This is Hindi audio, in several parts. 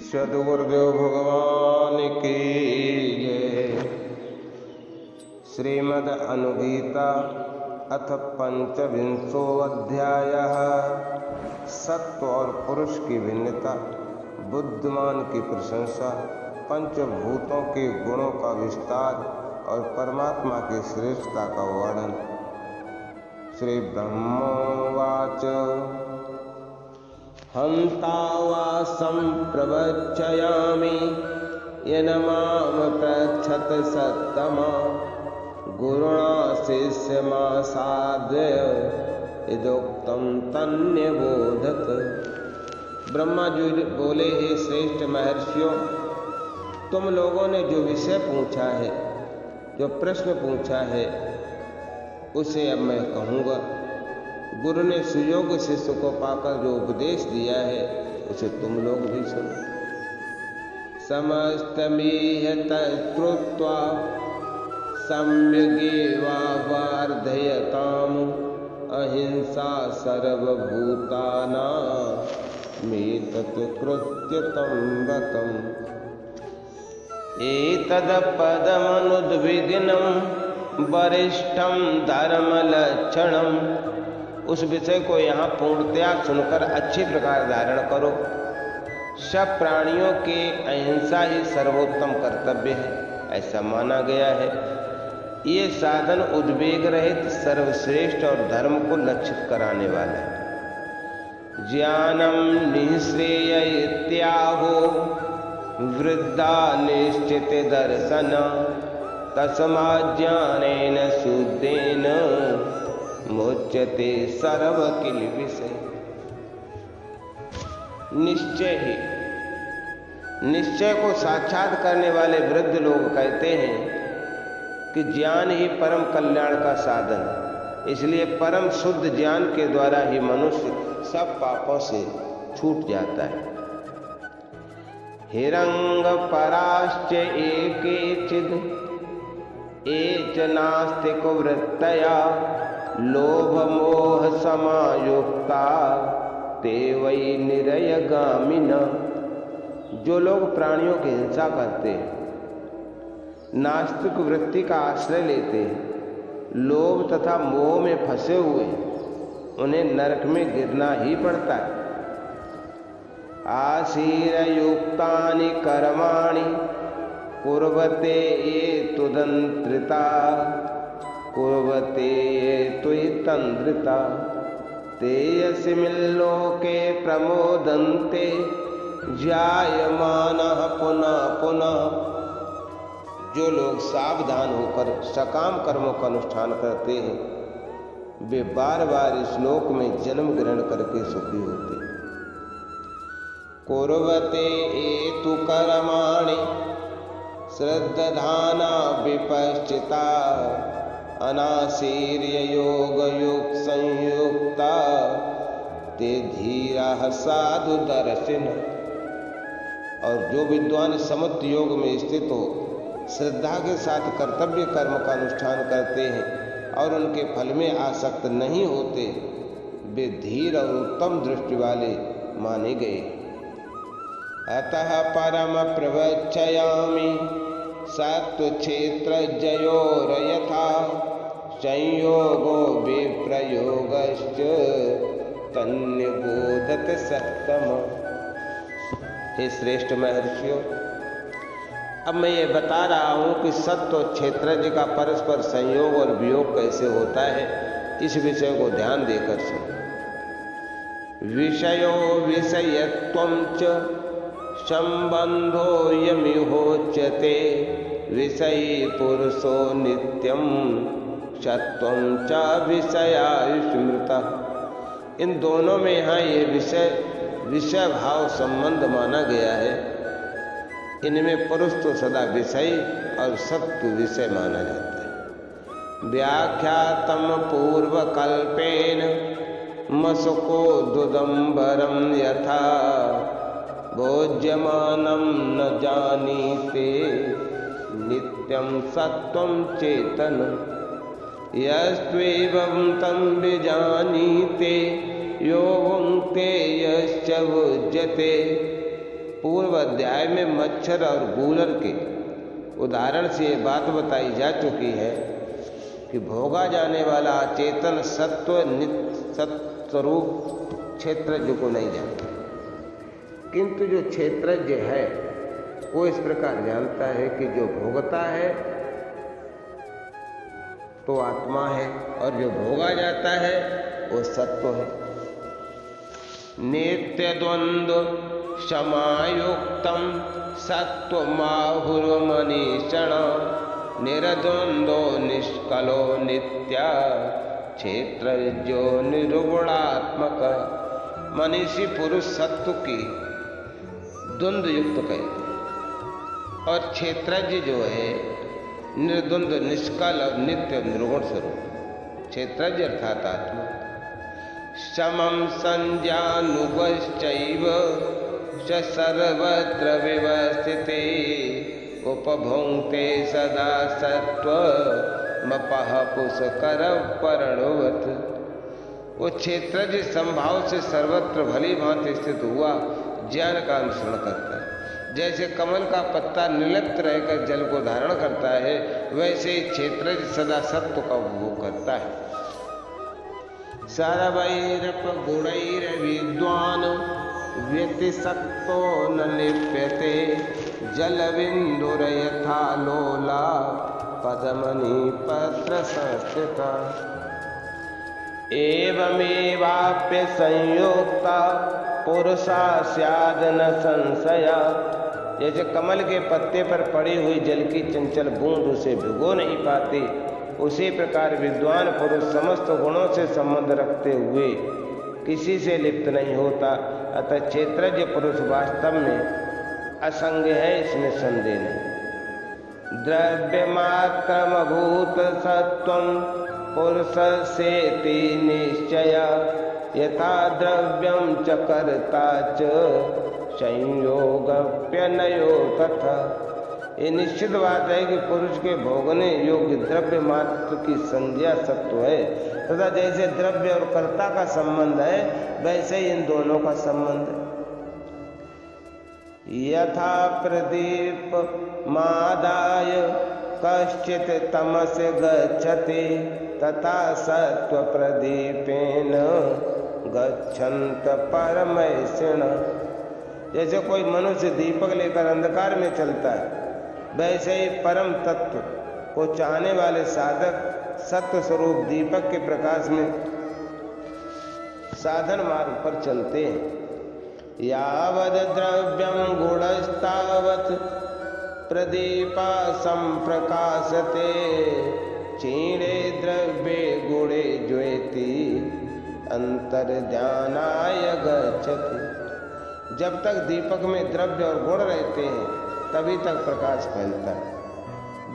सद्गुरुदेव भगवान की जय। श्रीमद् अनुगीता अथ पंचविंशो अध्यायः। सत्व और पुरुष की भिन्नता, बुद्धिमान की प्रशंसा, पंचभूतों के गुणों का विस्तार और परमात्मा की श्रेष्ठता का वर्णन। श्री ब्रह्मोवाच हंतावासं प्रवक्षयामि येन मां पृच्छत सत्तमा गुरुणा शिष्यमासाद्य यदोक्तं तन्यबोधत। ब्रह्मा जी बोले, हे श्रेष्ठ महर्षियों, तुम लोगों ने जो विषय पूछा है, जो प्रश्न पूछा है, उसे अब मैं कहूँगा। गुरु ने सुयोग्य शिष्य को पाकर जो उपदेश दिया है, उसे तुम लोग भी सुनो। समस्तमीह तत्कृत्वा सम्यगेवावर्धयताम् अहिंसा सर्वभूतानां मेतत् कृत्यतं व्रतम्। एतदपदमनुद्विग्नं वरिष्ठं धर्मलक्षणम्। उस विषय को यहाँ पूर्णतया सुनकर अच्छी प्रकार धारण करो। सब प्राणियों के अहिंसा ही सर्वोत्तम कर्तव्य है, ऐसा माना गया है। ये साधन उद्वेग रहित सर्वश्रेष्ठ और धर्म को लक्षित कराने वाला है। ज्ञानम निःश्रेय इत्याहो वृद्धा निश्चित दर्शन तस्मात् ज्ञानेन शुद्धेन मोच्यते सर्व किल विषय। निश्चय को साक्षात करने वाले वृद्ध लोग कहते हैं कि ज्ञान ही परम कल्याण का साधन है। इसलिए परम शुद्ध ज्ञान के द्वारा ही मनुष्य सब पापों से छूट जाता है। हिरंग पराश्च एकेचिद् एच नास्तिक वृत्तया लोभ मोह समायुक्ता ते वै निरयगामिना। जो लोग प्राणियों की हिंसा करते हैं, नास्तिक वृत्ति का आश्रय लेते हैं, लोभ तथा मोह में फंसे हुए, उन्हें नरक में गिरना ही पड़ता है। आशीरयुक्तानि कर्माणि कुर्वते ये तुदंत्रिता कुर्वते ये तुहि तंद्रिता ते यस्मिल्लोके प्रमोदन्ते जायमानः पुनः पुनः। जो लोग सावधान होकर सकाम कर्मों का अनुष्ठान करते हैं, वे बार बार इस लोक में जन्म ग्रहण करके सुखी होते हैं। कुर्वते एतु कर्माणि श्रद्धाना विपश्चिता अनाशीर्य योग युक्त संयुक्ता ते धीरा साधु दर्शन। और जो विद्वान समत्व योग में स्थित हो, श्रद्धा के साथ कर्तव्य कर्म का अनुष्ठान करते हैं और उनके फल में आसक्त नहीं होते, वे धीर और उत्तम दृष्टि वाले माने गए। अतः परम प्रवक्षयामि सत्व क्षेत्र जयोर यथा संयोगो विप्रयोगश्च तन्यबोधत सत्तम। हे श्रेष्ठ महर्षियों, अब मैं ये बता रहा हूँ कि सत्व और क्षेत्रज्ञ का परस्पर संयोग और वियोग कैसे होता है। इस विषय को ध्यान देकर सुनो। विषयो विषयत्वं च संबंधो यमिहोच्यते विषयी पुरुषो नित्यं सत्वं च विषयायुस्मृतः। इन दोनों में यहाँ ये विषय भाव संबंध माना गया है। इनमें पुरुष तो सदा विषय और सत्व विषय माना जाता है। व्याख्यातम पूर्वकल्पेन मसको दुदंबरम यथा भोज्यमानं न जानीते नित्यं सत्वं चेतन यस्त्वेवं तं विजानीते यो भुङ्क्ते यश्च भुज्यते। पूर्व अध्याय में मच्छर और गूलर के उदाहरण से ये बात बताई जा चुकी है कि भोगा जाने वाला अचेतन सत्व नित्य सत्स्वरूप क्षेत्रज्ञ को नहीं जानता, किंतु जो क्षेत्रज्ञ है वो इस प्रकार जानता है कि जो भोगता है तो आत्मा है और जो भोगा जाता है वो सत्व है। नित्य द्वंद्व समायुक्तम सत्वमाहुर्मनीषण निरद्वंदो निष्कलो नित्या क्षेत्रज्ञो निर्गुणात्मक। मनीषी पुरुष सत्व की द्वंद्व युक्त कहते हैं और क्षेत्रज्ञ जो है निर्द्वंद्व निष्कल और नित्य निर्गुण स्वरूप। क्षेत्रज्ञ अर्थात आत्मा। समम संज्ञानुगश्चैव स सर्वत्र विवस्थिते उपभुङ्क्ते सदा सत्त्वमपः पुष्कर पर्णवत्। वो क्षेत्रज्ञ संभाव से सर्वत्र भली भांति स्थित हुआ ज्ञान का अनुसरण करता है। जैसे कमल का पत्ता निर्लिप्त रहकर जल को धारण करता है, वैसे ही क्षेत्रज्ञ सदा सत्व का उपभोग करता है। सर्वैरप गुणैर्विद्वान् व्यतिसक्तो न लिप्यते जलबिन्दुर्यथा लोला पद्मनिपत्र संस्थिता। एवमेवाप्य संयोक्ता पुरुषा स्याद् न संशया। जैसे कमल के पत्ते पर पड़ी हुई जल की चंचल बूंद उसे भिगो नहीं पाती, उसी प्रकार विद्वान पुरुष समस्त गुणों से संबंध रखते हुए किसी से लिप्त नहीं होता। अतः क्षेत्रज्ञ पुरुष वास्तव में असंग है, इसमें संदेह नहीं। द्रव्यमात्रमभूत सत्वं पुरुषस्येति निश्चय यथा द्रव्यं च कर्ता च संयोगप्यनयो तथा। ये निश्चित बात है कि पुरुष के भोगने योग्य द्रव्य मात्र की संज्ञा सत्व है तथा जैसे द्रव्य और कर्ता का संबंध है वैसे ही इन दोनों का संबंध है। यथा प्रदीप मादाय कश्चित तमस गच्छति तथा सत्व प्रदीपेन गच्छन्त परमैषिण। जैसे कोई मनुष्य दीपक लेकर अंधकार में चलता है, वैसे ही परम तत्व को चाहने वाले साधक सत्य स्वरूप दीपक के प्रकाश में साधन मार्ग पर चलते हैं। यावद द्रव्यम गुणस्तावत प्रदीपा संप्रकाशते क्षीणे द्रव्ये गुणे ज्योति अंतर्ध्यानाय गच्छति। जब तक दीपक में द्रव्य और गुण रहते हैं तभी तक प्रकाश फैलता है।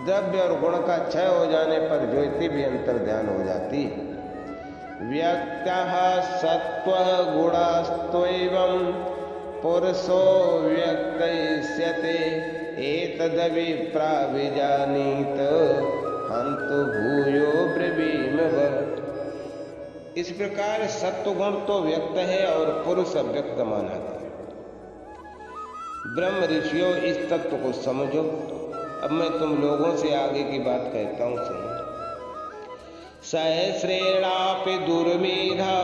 द्रव्य और गुण का क्षय हो जाने पर ज्योति भी अंतर्ध्यान हो जाती है। व्यक्तः सत्वः गुणस्त्वैवं पुरुषो व्यक्तयिष्यते एतदभिप्राविजानीत हन्तु भूयो ब्रवीम वः। इस प्रकार सत्व गुण तो व्यक्त है और पुरुष अव्यक्त माना था। ब्रह्म ऋषियों इस तत्व को समझो। अब मैं तुम लोगों से आगे की बात कहता हूं, सुनो। सहस्रेणापि दुर्मेधा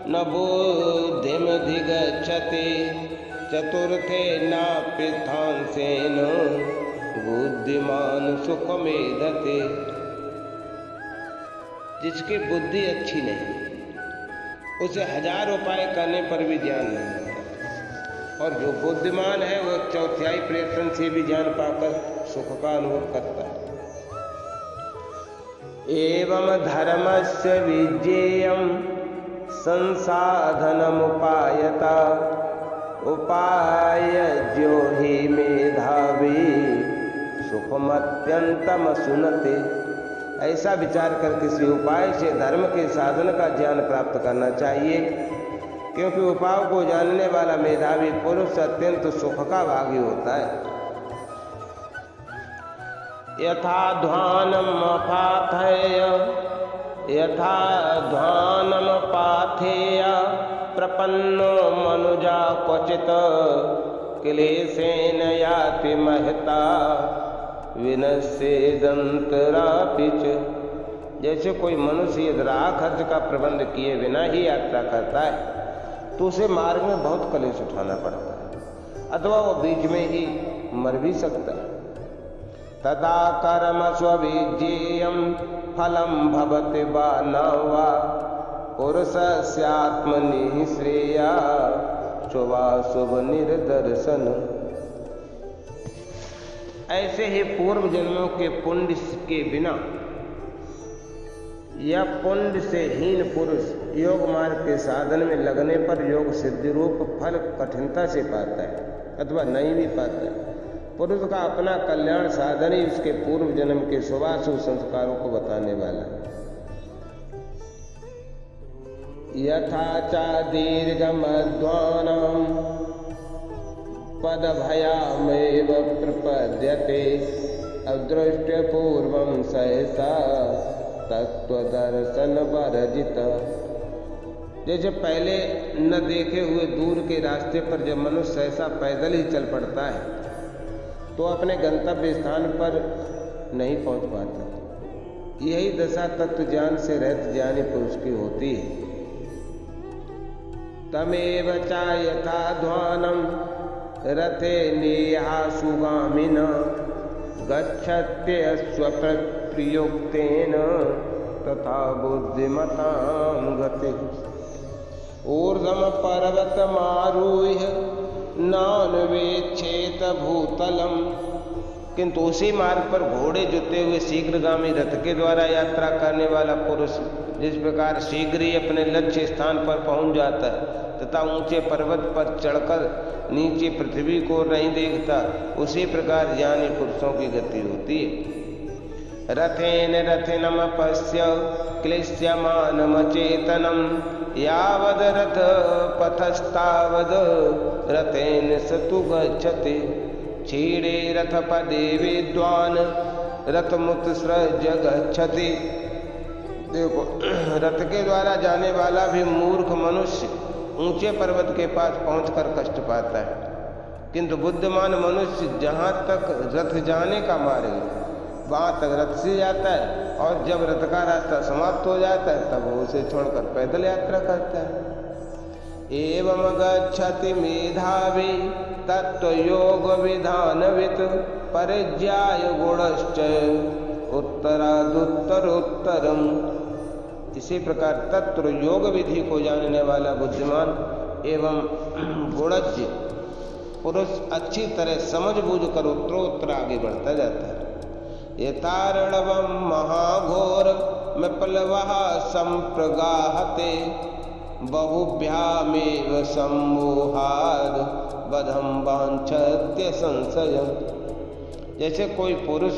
न बुद्धिमधिगच्छति चतुर्थे नापि थांसेन बुद्धिमान सुखमेधते। जिसकी बुद्धि अच्छी नहीं उसे 1000 उपाय करने पर भी ज्ञान नहीं होता, और जो बुद्धिमान है वो चौथाई प्रयत्न से भी ज्ञान पाकर सुख का अनुभव करता है। एवं धर्मस्य विज्ञेयं संसाधनमुपायता उपायज्यो हि मेधावी सुखमत्यंतमसुनते। ऐसा विचार कर किसी उपाय से धर्म के साधन का ज्ञान प्राप्त करना चाहिए, क्योंकि उपाय को जानने वाला मेधावी पुरुष अत्यंत सुख का भागी होता है। यथा ध्यानम पाथेय प्रपन्नो मनुजा क्वचित क्लेशेन याति महता विनश्येदंतरापि च। जैसे कोई मनुष्य यदि राह खर्च का प्रबंध किए बिना ही यात्रा करता है तो उसे मार्ग में बहुत कलेश उठाना पड़ता है, अथवा वो बीच में ही मर भी सकता है। तथा कर्म स्वविज्ञेयं फलम भवति वा न वा पुरुषस्यात्मनि श्रेया शुभाशुभ निर्दर्शन। ऐसे ही पूर्व जन्मों के पुण्य के बिना या पुण्य से हीन पुरुष योग मार्ग के साधन में लगने पर योग सिद्धि रूप फल कठिनता से पाता है अथवा नहीं भी पाता है। पुरुष का अपना कल्याण साधन ही उसके पूर्व जन्म के शुभाशुभ संस्कारों को बताने वाला है। यथा चा दीर्घमध्वानं पदभयामेव प्रपद्यते अदृष्ट पूर्वं सहसा तत्वदर्शन वर्जित। जैसे पहले न देखे हुए दूर के रास्ते पर जब मनुष्य सहसा पैदल ही चल पड़ता है तो अपने गंतव्य स्थान पर नहीं पहुंच पाता। यही दशा तत्व ज्ञान से रहित ज्ञानी पुरुष की होती है। तमेव चा यथा ध्वानं रथे नेहासुगामिन गच्छत्यस्वप्रयुक्तेन तथा बुद्धिमतां गति। ऊर्ध्वं पर्वतमारुह्य नान्वेक्षेत भूतलम। किंतु उसी मार्ग पर घोड़े जुते हुए शीघ्रगामी रथ के द्वारा यात्रा करने वाला पुरुष जिस प्रकार शीघ्र ही अपने लक्ष्य स्थान पर पहुंच जाता है तथा ऊंचे पर्वत पर चढ़कर नीचे पृथ्वी को नहीं देखता, उसी प्रकार ज्ञानी पुरुषों की गति होती है। रथेन रथिनमपश्य क्लिश्यमानमचेतनम यावद रथ पथस्तावद रथेन सतु गच्छति। क्षीणे रथपदे विद्वान रथमुत्सृज्य गच्छति। देखो, रथ के द्वारा जाने वाला भी मूर्ख मनुष्य ऊंचे पर्वत के पास पहुंचकर कष्ट पाता है, किंतु बुद्धिमान मनुष्य जहां तक रथ जाने का मार्ग वहां तक रथ से जाता है, और जब रथ का रास्ता समाप्त हो जाता है तब वो उसे छोड़कर पैदल यात्रा करता है। एवं गच्छति मेधावी तत्वयोग विधानवित परिज्याय गुणश्च उत्तरादुत्तरोत्तरम। इसी प्रकार तत्व योग विधि को जानने वाला बुद्धिमान एवं गुणज्ञ पुरुष अच्छी तरह समझ बूझ कर उत्तरोत्तर आगे बढ़ता जाता है। यतारणवं महाघोर विप्लवः संप्रगाहते बहुभ्यामेव सम्मोहाद बधं वाञ्छत्य संशयम्। जैसे कोई पुरुष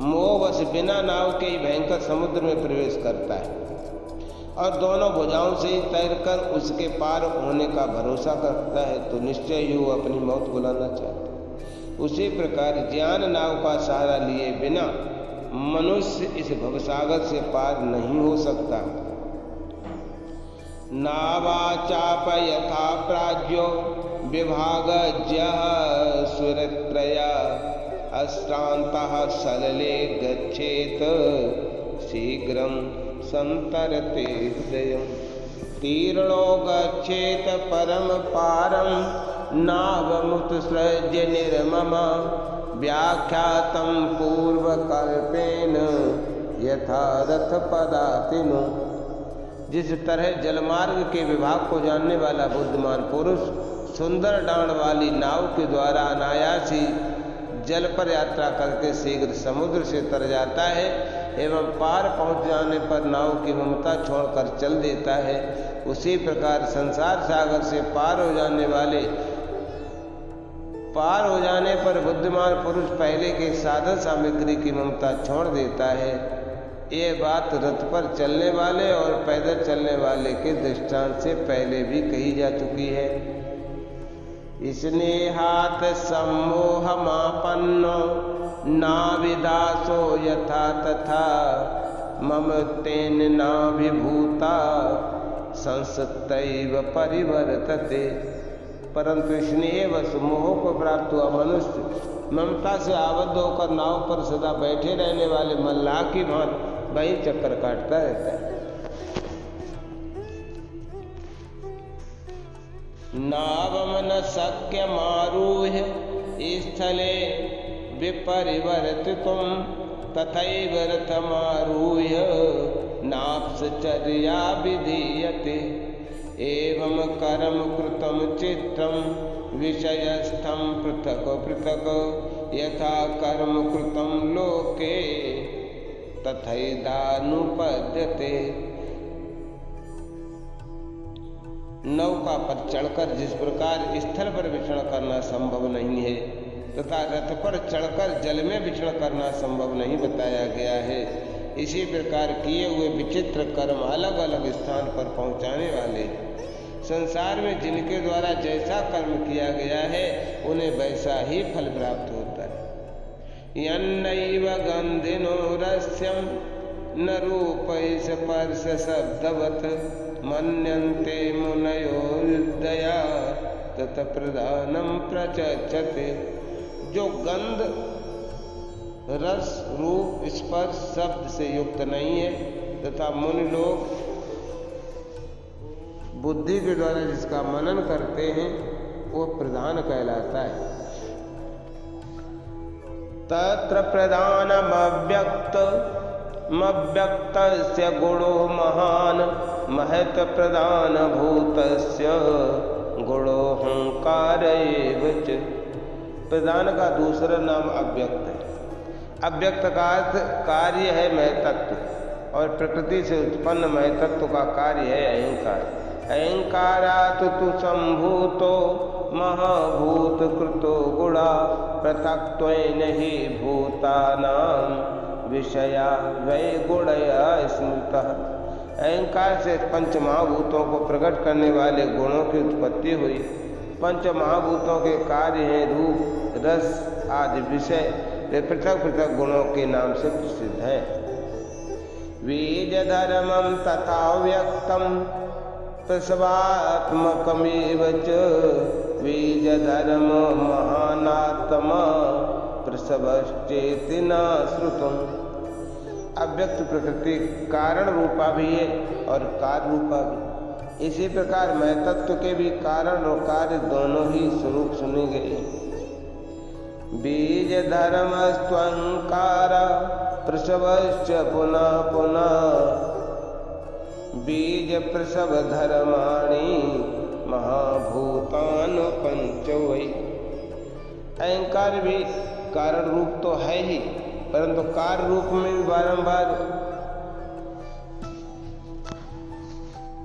मोहवश बिना नाव के ही भयंकर समुद्र में प्रवेश करता है और दोनों भुजाओं से ही तैरकर उसके पार होने का भरोसा करता है, तो निश्चय ही वो अपनी मौत बुलाना चाहता है। उसी प्रकार ज्ञान नाव का सहारा लिए बिना मनुष्य इस भवसागर से पार नहीं हो सकता। नावाचाप यथा प्राज्ञो विभागज्ञः सुरत्रया अश्रान्तः सलले गच्छेत शीघ्रं संतरते हृदयम्। तीर्णो गच्छेत परम पारम नावमुत्सृज्य निर्मम व्याख्यातं पूर्वकल्पेन यथा रथ पदातिनो। जिस तरह जलमार्ग के विभाग को जानने वाला बुद्धिमान पुरुष सुंदर डांड वाली नाव के द्वारा अनायास ही जल पर यात्रा करके शीघ्र समुद्र से तर जाता है एवं पार पहुंच जाने पर नाव की ममता छोड़कर चल देता है, उसी प्रकार संसार सागर से पार हो जाने पर बुद्धिमान पुरुष पहले के साधन सामग्री की ममता छोड़ देता है। ये बात रथ पर चलने वाले और पैदल चलने वाले के दृष्टांत से पहले भी कही जा चुकी है। स्नेहात सम्मोहमापन्नो नाविदासो यथा तथा ममतेन नाभिभूता संसतैव परिवर्तते। परंतु स्नेहवश मोह को प्राप्त हुआ मनुष्य ममता से आबद्ध होकर नाव पर सदा बैठे रहने वाले मल्लाह की भांति वही चक्कर काटता रहता है। नावमन शक्य मारूह्य स्थले विपरिवर्तितुं तथैव रथमारूह्य नाप्सचर्या विधीयते एवं कर्म कृतं चित्तं विषयस्थं पृथक् पृथक् यथा कर्म कृतं लोके तथैधानुपद्यते। नौका पर चढ़कर जिस प्रकार स्थल पर विचरण करना संभव नहीं है तथा रथ पर चढ़कर जल में विचरण करना संभव नहीं बताया गया है, इसी प्रकार किए हुए विचित्र कर्म अलग अलग स्थान पर पहुंचाने वाले। संसार में जिनके द्वारा जैसा कर्म किया गया है उन्हें वैसा ही फल प्राप्त होता है। यन्नैव गन्धिनो रस्यं न रूपै स्पर्श शब्दवत् मन्यन्ते मुनयो हृदया तत प्रधानम प्रचक्षते। जो गंध रस रूप स्पर्श शब्द से युक्त नहीं है तथा मुनि लोग बुद्धि के द्वारा जिसका मनन करते हैं वो प्रधान कहलाता है। तत्र प्रधानमव्यक्तस्य गुणो महान महत् प्रधान भूतस्य गुणोऽहंकार एव च। प्रधान का दूसरा नाम अव्यक्त है। अव्यक्त का अर्थ कार्य है महतत्व और प्रकृति से उत्पन्न महतत्व का कार्य है अहंकार। अहंकारात् तु संभूतो महाभूत कृतो गुणा पृथक्त्वेन हि भूतानां विषया वै गुणया स्मृतः। अहंकार से पंच महाभूतों को प्रकट करने वाले गुणों की उत्पत्ति हुई। पंच महाभूतों के कार्य हैं रूप रस आदि विषय, वे पृथक पृथक गुणों के नाम से प्रसिद्ध है। बीज धर्मम तथा व्यक्तम प्रसवात्मकमेव च बीज धर्म महानात्मा प्रसवश्चेति न श्रुतम्। अव्यक्त प्रकृति कारण रूपा भी है और कार्य रूपा भी। इसी प्रकार महतत्व के भी कारण और कार्य दोनों ही स्वरूप सुने गए। बीज धर्मस्त्वंकार प्रसवश्च पुनः पुनः बीज प्रसव धर्माणि महाभूतान पंचवै। अहंकार भी कारण रूप तो है ही परंतु कार्य रूप में भी बारंबार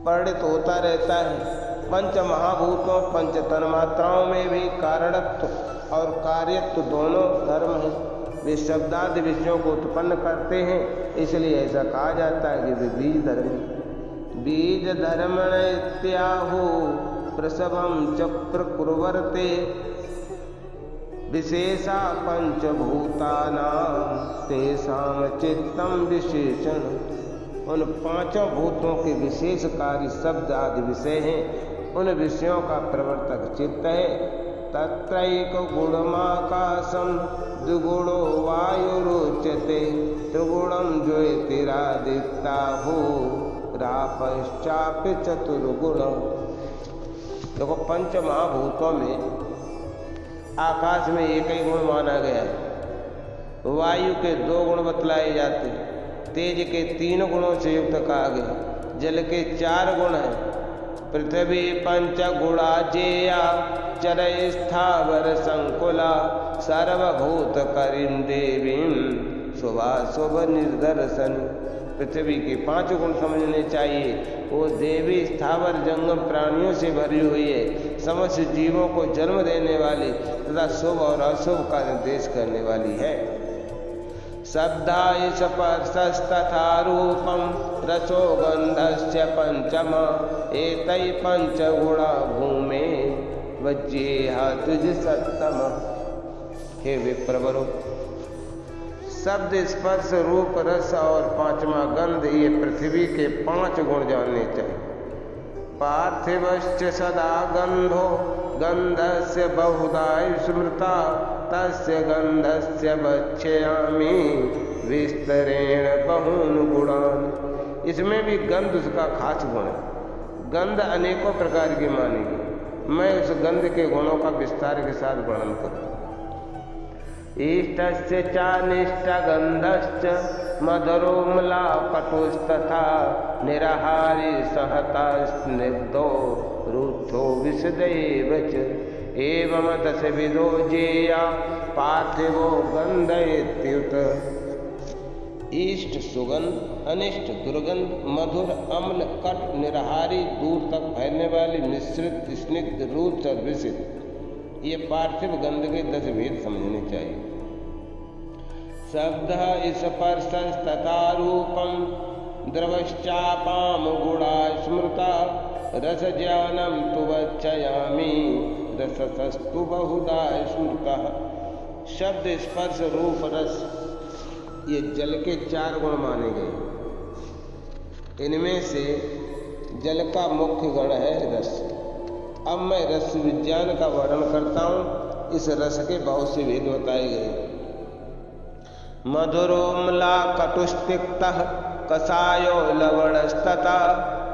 परिणित होता रहता है। पंच महाभूतों पंच तन्मात्राओं में भी कारणत्व और कार्यत्व दोनों धर्म हैं। वे शब्दादि विषयों को उत्पन्न करते हैं, इसलिए ऐसा कहा जाता है कि वे बीज धर्म। बीज धर्मण इत्याहु प्रसवम च प्रकुर्वते विशेषा पंचभूतानां तेषां चित्तम विशेषण। उन पांचों भूतों के विशेष कार्य शब्द आदि विषय हैं, उन विषयों का प्रवर्तक चित्त है। तत्रैक गुणमाकाशम द्विगुणो वायुरुच्यते त्रिगुणम ज्योतिरादित्याहु रापश्चापि चतुर्गुण। देखो पंच महाभूतों में आकाश में एक ही गुण माना गया है। वायु के 2 गुण बतलाए जाते हैं, तेज के 3 गुणों से युक्त कहा गया, जल के 4 गुण हैं। पृथ्वी पंच गुणा जेया चर स्थावर संकुला सर्वभूत करीं देवीं शुभाशुभ निर्दर्शन। पृथ्वी के 5 गुण समझने चाहिए। वो देवी स्थावर जंगम प्राणियों से भरी हुई है, समस्त जीवों को जन्म देने वाली तथा शुभ और अशुभ का निर्देश करने वाली है। शब्दाय स्पर्शस्तथा रूपम रसो गंधस्य पंचम एतै पंचगुणा भूमे वज्जेहा तुझ सत्तम। हे विप्रवरो, शब्द स्पर्श रूप रस और 5वां गंध, ये पृथ्वी के 5 गुण जानने चाहिए। पार्थिवश्च सदा गंधो गंधस्य बहुधा स्मृता तस्य गंधस्य वक्ष्यामि विस्तरेण बहून् गुणान्। इसमें भी गंध उसका खास गुण है। गंध अनेकों प्रकार की मानेगी, मैं उस गंध के गुणों का विस्तार के साथ वर्णन करूँ। इष्टस्य चानिष्टगन्धश्च मधुरो म्लाकटुस्तथा निराहारी सहता स्निग्धो रुद्धो विशदैव च एवं दशविधो जेया पार्थिवो गन्ध इत्युत। इष्ट सुगंध, अनिष्ट दुर्गंध, मधुर, अम्ल, कट, निराहारी, दूर तक फैलने वाली, मिश्रित, स्निग्ध, रुद्ध और विषित, ये पार्थिव गंध के 10 भेद समझने चाहिए। शब्द स्पर्शस्तथा रूपम द्रवश्चापाम गुणा स्मृता रस ज्ञानम तु वक्ष्यामि रसस्तु बहुधा स्मृता। शब्द स्पर्श रूप रस ये जल के 4 गुण माने गए। इनमें से जल का मुख्य गुण है रस। अब मैं रस विज्ञान का वर्णन करता हूँ। इस रस के बहुत से भेद बताए गए। मधुरो म्लाकटुस्तिक्तः कषायो लवणस्तथा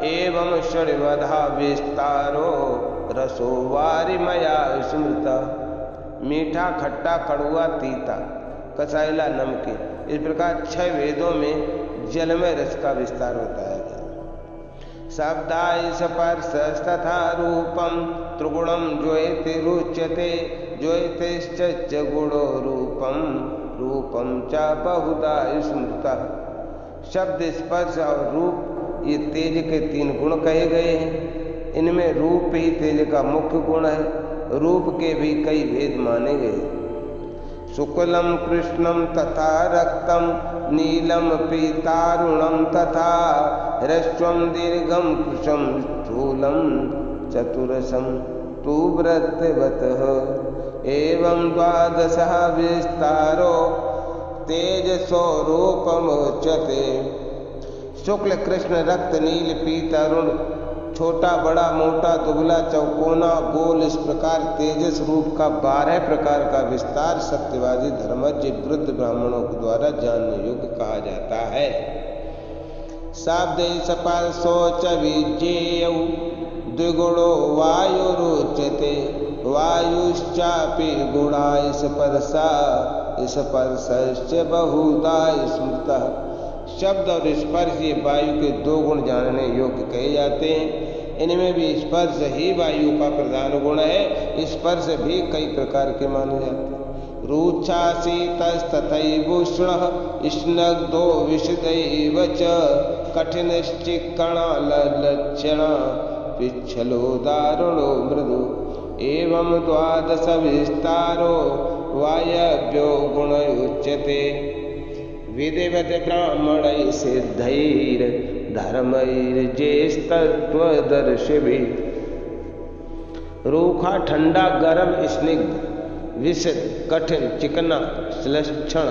एवं षड्विधा विस्तारो रसो वारिमया स्मृता। मीठा, खट्टा, कड़वा, तीता, कसाइला, नमकीन, इस प्रकार 6 वेदों में जल में रस का विस्तार बताया गया। शब्दाय स्पर्शस्तथा रूपम त्रिगुणम ज्वयते रुच्यते ज्वयतेश्च गुणो रूपम रूपम च बहुधा स्मृतः। शब्द, स्पर्श और रूप ये तेज के 3 गुण कहे गए हैं। इनमें रूप ही तेज का मुख्य गुण है। रूप के भी कई भेद माने गए। शुक्लम कृष्णम तथा रक्तम नीलम पीतारुणम तथा ह्रस्वम दीर्घम कृशम स्थूलम चतुरसम तु वृत्तवतः एवं 12 विस्तारो तेजसो रूपमुच्यते। शुक्ल, कृष्ण, रक्त, नील, पीत, अरुण, छोटा, बड़ा, मोटा, दुबला, चौकोना, गोल, इस प्रकार तेजस रूप का 12 प्रकार का विस्तार सत्यवादी धर्मज्ञ वृद्ध ब्राह्मणों के द्वारा जानने योग्य कहा जाता है। शब्द स्पर्शो च विज्ञेयौ द्विगुणो वायुरुच्यते वायुश्चापि गुणा स्पर्शा स्पर्शश्च बहुधा स्मृतः। शब्द और स्पर्श ये वायु के 2 गुण जानने योग्य कहे जाते हैं। इनमें भी स्पर्श ही वायु का प्रधान गुण है। स्पर्श भी कई प्रकार के माने जाते हैं। रुक्षा शीतस्तथैवोष्णः स्निग्धो विशदैव च कठिनश्चिक्कणा लक्षणा पिच्छलो दारुणो मृदु एवं 12 विस्तारो वायव्यो गुणयुच्यते। विधिवत ब्राह्मणैः सिद्धैर् धर्मैर्जेस्तत्त्वदर्शिभिः। रूखा, ठंडा, गर्म, स्निग्ध, विशद, कठिन, चिकना, श्लक्षण,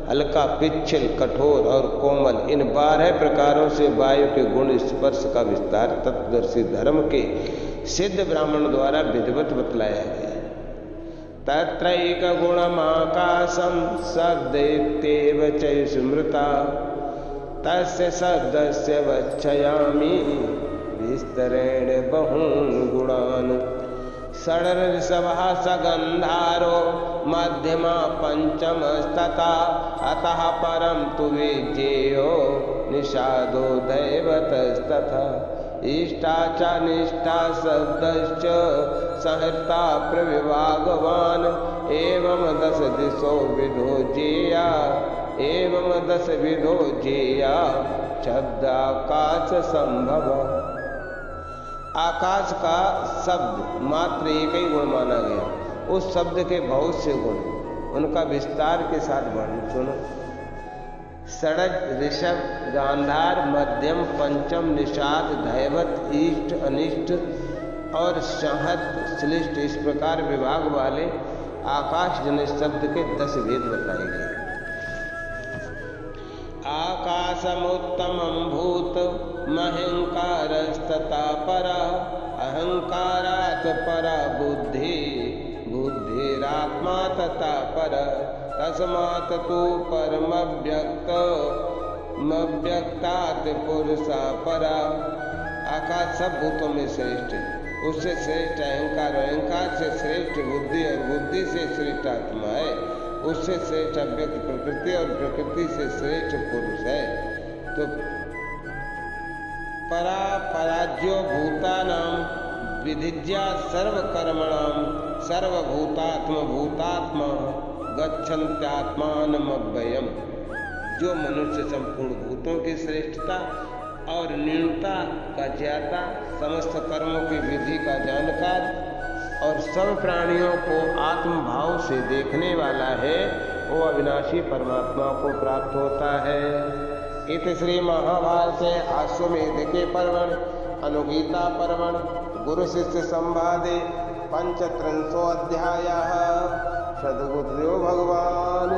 हल्का, पिच्छल, कठोर और कोमल, इन 12 प्रकारों से वायु के गुण स्पर्श का विस्तार तत्वदर्शी धर्म के सिद्ध ब्राह्मण द्वारा विधिवत बतलाया गया। तत्रैक गुणमाकाशं शब्देत्येव च स्मृता तस्य शब्दस्य वक्ष्यामि विस्तरेण बहून् गुणान्। षड्ऋषभः सगन्धारो मध्यमा पंचमस्तथा अतः परं तु विज्ञेयो निषादो दैवतस्तथा। इष्टा च निष्ठा शब्दश्च संहृता प्रविभागवान् एवं 10 दिशो विधो जेया एवं 10 विधो जेया शब्दाकाश संभव। आकाश का शब्द मात्र एक ही गुण माना गया। उस शब्द के बहुत से गुण, उनका विस्तार के साथ वर्णन सुनो। षड्ज, ऋषभ, गांधार, मध्यम, पंचम, निषाद, दैवत, इष्ट, अनिष्ट और संहत, श्लिष्ट, इस प्रकार विभाग वाले आकाश जनित शब्द के 10 भेद बताए गए। आकाशमुत्तमं भूत महंकारस्तथा परा अहंकारात् परा बुद्धि बुद्धिरात्मा तथा पर तस्मात् तु परमव्यक्तात् पुरुषा परा। आकाश सब भूतों में श्रेष्ठ है, उससे श्रेष्ठ अहंकार, अहंकार से श्रेष्ठ बुद्धि और बुद्धि से श्रेष्ठ आत्मा है, उससे श्रेष्ठ अव्यक्त प्रकृति और प्रकृति से श्रेष्ठ पुरुष है। तो पराज्यो भूतानां विधिज्या सर्वकर्मणां सर्वभूतात्मा गच्छन्त्यात्मानमव्ययम्। जो मनुष्य संपूर्ण भूतों की श्रेष्ठता और न्यूनता का ज्ञाता, समस्त कर्मों की विधि का जानकार और सब प्राणियों को आत्मभाव से देखने वाला है, वो अविनाशी परमात्मा को प्राप्त होता है। इति श्री महाभारते अश्वमेध के पर्वण अनुगीता पर्वण गुरु शिष्य संवादे 35वां अध्यायः। सद्गुरुदेव भगवान